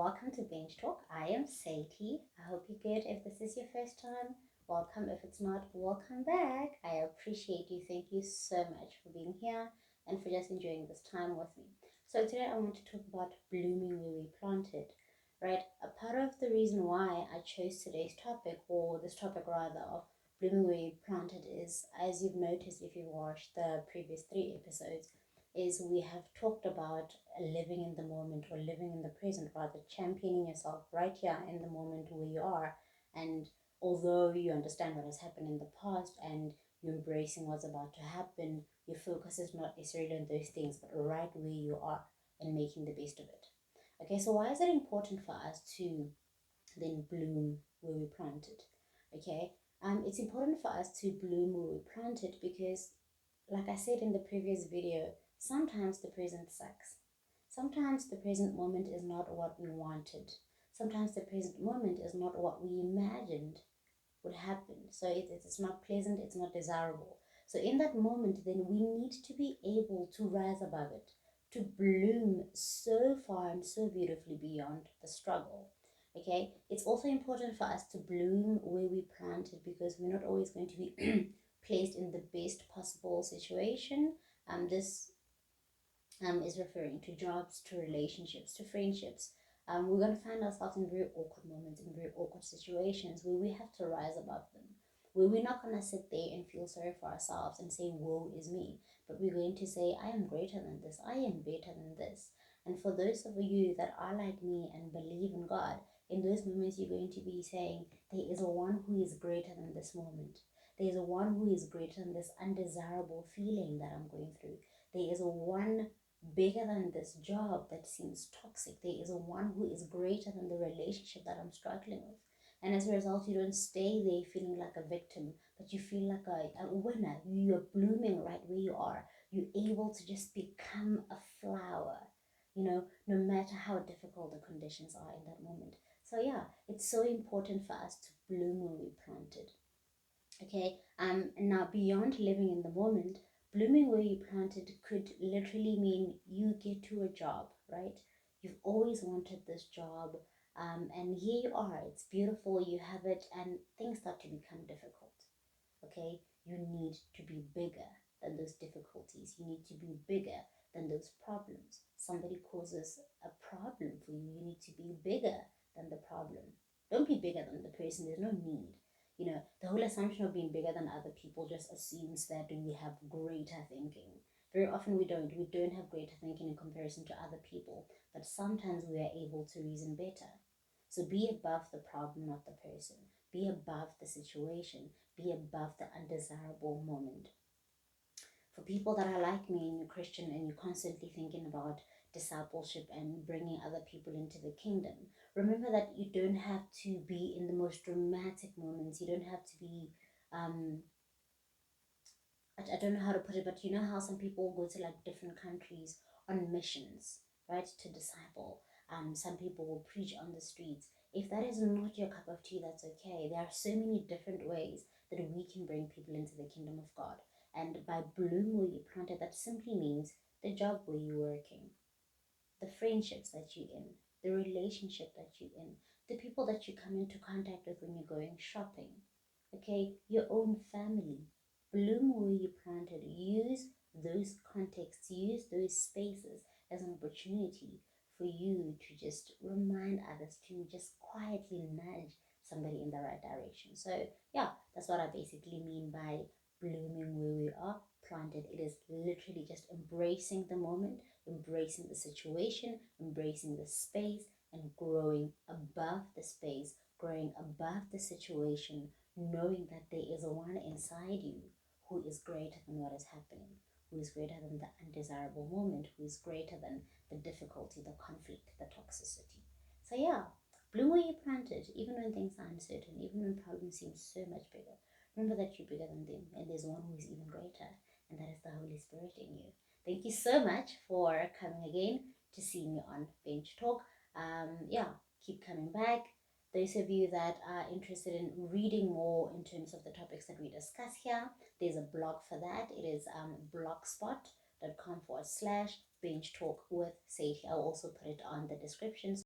welcome to Bench Talk. I am Sadie. I hope you're good. If this is your first time, welcome. If it's not, welcome back. I appreciate you. Thank you so much for being here and for just enjoying this time with me. So today I want to talk about blooming where we planted, right? A part of the reason why I chose today's topic, or this topic rather, of blooming where we planted is, as you've noticed if you've watched the previous 3 episodes, is we have talked about living in the moment, or living in the present rather, championing yourself right here in the moment where you are. And although you understand what has happened in the past and you're embracing what's about to happen, your focus is not necessarily on those things, but right where you are and making the best of it. Okay, so why is it important for us to then bloom where we planted? Okay, it's important for us to bloom where we planted because, like I said in the previous video, sometimes the present sucks. Sometimes the present moment is not what we wanted. Sometimes the present moment is not what we imagined would happen. So it's not pleasant, it's not desirable. So in that moment, then we need to be able to rise above it, to bloom so far and so beautifully beyond the struggle. Okay, it's also important for us to bloom where we planted because we're not always going to be placed in the best possible situation. This is referring to jobs, to relationships, to friendships. We're going to find ourselves in very awkward moments, in very awkward situations where we have to rise above them, where we're not going to sit there and feel sorry for ourselves and say, woe is me, but we're going to say, I am greater than this, I am better than this. And for those of you that are like me and believe in God, in those moments you're going to be saying, there is a one who is greater than this moment. There is a one who is greater than this undesirable feeling that I'm going through. There is a one bigger than this job that seems toxic. There is a one who is greater than the relationship that I'm struggling with. And as a result, you don't stay there feeling like a victim, but you feel like a winner. You're blooming right where you are. You're able to just become a flower, no matter how difficult the conditions are in that moment. So yeah, it's so important for us to bloom where we planted. Okay, and now beyond living in the moment, blooming where you planted could literally mean you get to a job, right? You've always wanted this job, and here you are. It's beautiful, you have it, and things start to become difficult. Okay, you need to be bigger than those difficulties. You need to be bigger than those problems. Somebody causes a problem for you. You need to be bigger than the problem. Don't be bigger than the person. There's no need. The whole assumption of being bigger than other people just assumes that we have greater thinking. Very often we don't. We don't have greater thinking in comparison to other people, but sometimes we are able to reason better. So be above the problem, not the person. Be above the situation. Be above the undesirable moment. For people that are like me and you're Christian and you're constantly thinking about discipleship and bringing other people into the kingdom, remember that you don't have to be in the most dramatic moments. You don't have to be, I don't know how to put it, but you know how some people go to like different countries on missions, right, to disciple. Some people will preach on the streets. If that is not your cup of tea, that's okay. There are so many different ways that we can bring people into the kingdom of God. And by bloom where you planted, that simply means the job where you're working, the friendships that you're in, the relationship that you're in, the people that you come into contact with when you're going shopping, okay, your own family. Bloom where you planted. Use those contexts, use those spaces as an opportunity for you to just remind others, to just quietly nudge somebody in the right direction. So yeah, that's what I basically mean by blooming where we are planted. It is literally just embracing the moment, embracing the situation, embracing the space, and growing above the space, growing above the situation, knowing that there is a one inside you who is greater than what is happening, who is greater than the undesirable moment, who is greater than the difficulty, the conflict, the toxicity. So yeah, bloom where you planted, even when things are uncertain, even when problems seem so much bigger. Remember that you're bigger than them, and there's one who is even greater, and that is the Holy Spirit in you. Thank you so much for coming again to see me on Bench Talk. Yeah, keep coming back. Those of you that are interested in reading more in terms of the topics that we discuss here, there's a blog for that. It is blogspot.com/bench talk with Sadie. I'll also put it on the description.